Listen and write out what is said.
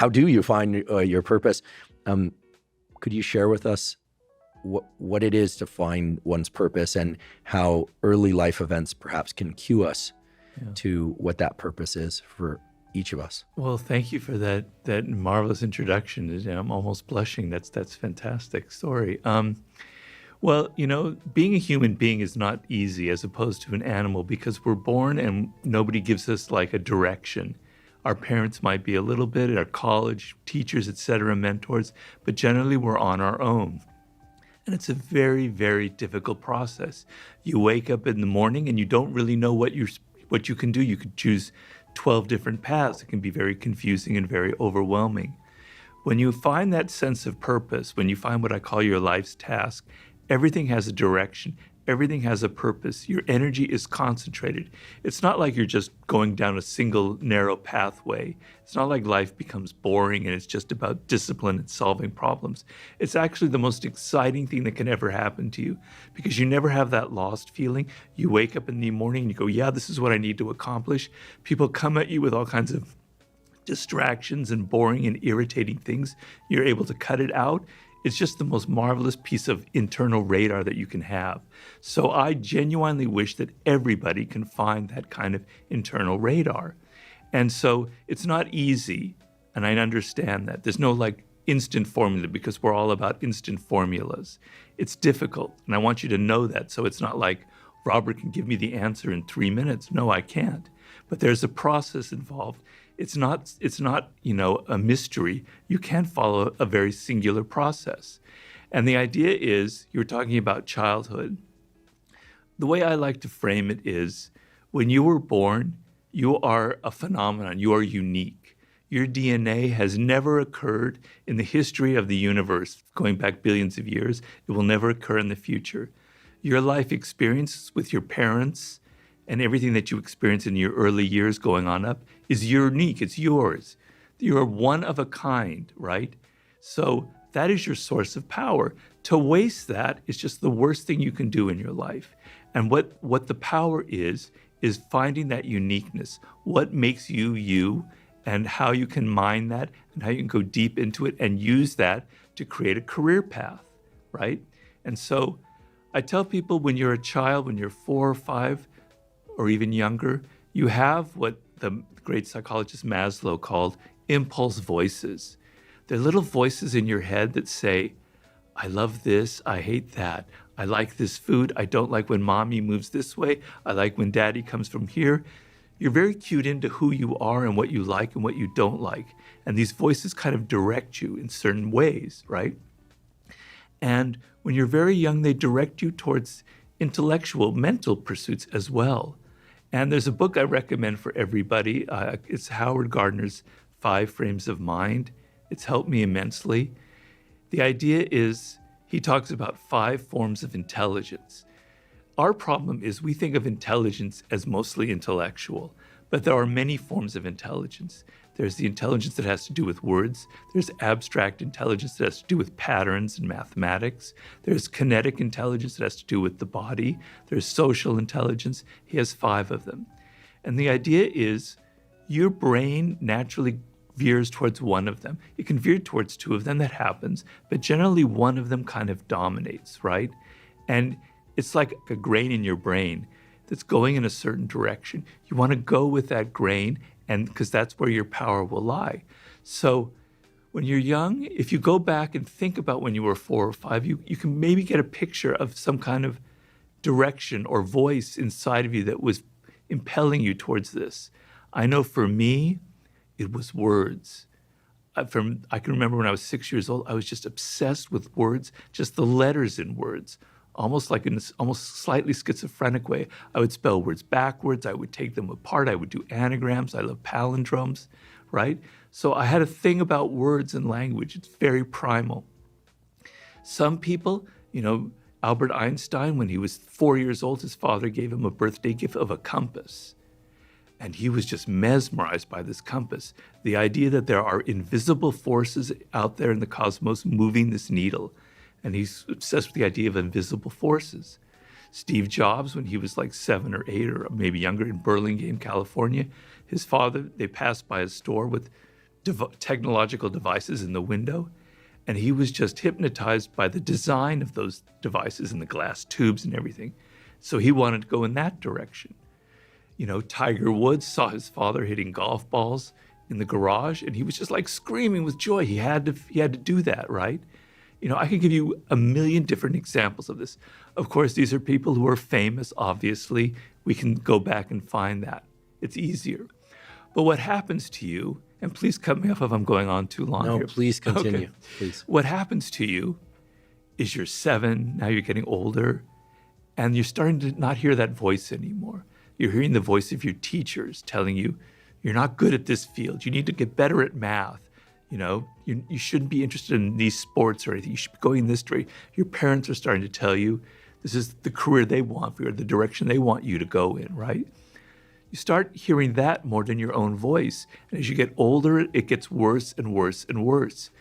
how do you find your purpose? Could you share with us what it is to find one's purpose and how early life events perhaps can cue us to what that purpose is for each of us? Well, thank you for that marvelous introduction. I'm almost blushing. That's fantastic story. Well, being a human being is not easy as opposed to an animal, because we're born and nobody gives us like a direction. Our parents might be a little bit, our college, teachers, etc., mentors, but generally we're on our own. And it's a very, very difficult process. You wake up in the morning and you don't really know what you can do. You could choose 12 different paths. It can be very confusing and very overwhelming. When you find that sense of purpose, when you find what I call your life's task, everything has a direction. Everything has a purpose. Your energy is concentrated. It's not like you're just going down a single narrow pathway. It's not like life becomes boring and it's just about discipline and solving problems. It's actually the most exciting thing that can ever happen to you, because you never have that lost feeling. You wake up in the morning and you go, yeah, this is what I need to accomplish. People come at you with all kinds of distractions and boring and irritating things. You're able to cut it out. It's just the most marvelous piece of internal radar that you can have. So I genuinely wish that everybody can find that kind of internal radar. And so it's not easy, and I understand that. There's no like instant formula, because we're all about instant formulas. It's difficult, and I want you to know that. So it's not like Robert can give me the answer in 3 minutes. No, I can't. But there's a process involved. It's not, a mystery. You can follow a very singular process. And the idea is, you're talking about childhood. The way I like to frame it is, when you were born, you are a phenomenon. You are unique. Your DNA has never occurred in the history of the universe, going back billions of years. It will never occur in the future. Your life experiences with your parents and everything that you experience in your early years going on up is unique. It's yours. You're one of a kind, right? So that is your source of power. To waste that is just the worst thing you can do in your life. And what the power is finding that uniqueness, what makes you you, and how you can mine that, and how you can go deep into it and use that to create a career path, right? And so I tell people, when you're a child, when you're 4 or 5, or even younger, you have what the great psychologist Maslow called impulse voices. They're little voices in your head that say, I love this, I hate that. I like this food, I don't like when mommy moves this way, I like when daddy comes from here. You're very cued into who you are and what you like and what you don't like. And these voices kind of direct you in certain ways, right? And when you're very young, they direct you towards intellectual, mental pursuits as well. And there's a book I recommend for everybody. It's Howard Gardner's 5 Frames of Mind. It's helped me immensely. The idea is, he talks about 5 forms of intelligence. Our problem is we think of intelligence as mostly intellectual, but there are many forms of intelligence. There's the intelligence that has to do with words. There's abstract intelligence that has to do with patterns and mathematics. There's kinetic intelligence that has to do with the body. There's social intelligence. He has 5 of them. And the idea is, your brain naturally veers towards one of them. It can veer towards 2 of them, that happens, but generally one of them kind of dominates, right? And it's like a grain in your brain that's going in a certain direction. You want to go with that grain, and because that's where your power will lie. So when you're young, if you go back and think about when you were 4 or 5, you can maybe get a picture of some kind of direction or voice inside of you that was impelling you towards this. I know for me, it was words. I can remember when I was 6 years old, I was just obsessed with words, just the letters in words. Almost like in this almost slightly schizophrenic way. I would spell words backwards. I would take them apart. I would do anagrams. I love palindromes, right? So I had a thing about words and language. It's very primal. Some people, Albert Einstein, when he was 4 years old, his father gave him a birthday gift of a compass. And he was just mesmerized by this compass. The idea that there are invisible forces out there in the cosmos moving this needle. And he's obsessed with the idea of invisible forces. Steve Jobs, when he was like 7 or 8 or maybe younger in Burlingame, California, his father, they passed by a store with technological devices in the window, and he was just hypnotized by the design of those devices and the glass tubes and everything. So he wanted to go in that direction. You know, Tiger Woods saw his father hitting golf balls in the garage, and he was just like screaming with joy. He had to do that, right? You know, I could give you a million different examples of this. Of course, these are people who are famous, obviously. We can go back and find that. It's easier. But what happens to you, and please cut me off if I'm going on too long No, here. please continue. Okay. Please. What happens to you is you're 7, now you're getting older, and you're starting to not hear that voice anymore. You're hearing the voice of your teachers telling you, you're not good at this field. You need to get better at math. You know, you shouldn't be interested in these sports or anything. You should be going this way. Your parents are starting to tell you this is the career they want for you, or the direction they want you to go in, right? You start hearing that more than your own voice. And as you get older, it gets worse and worse and worse.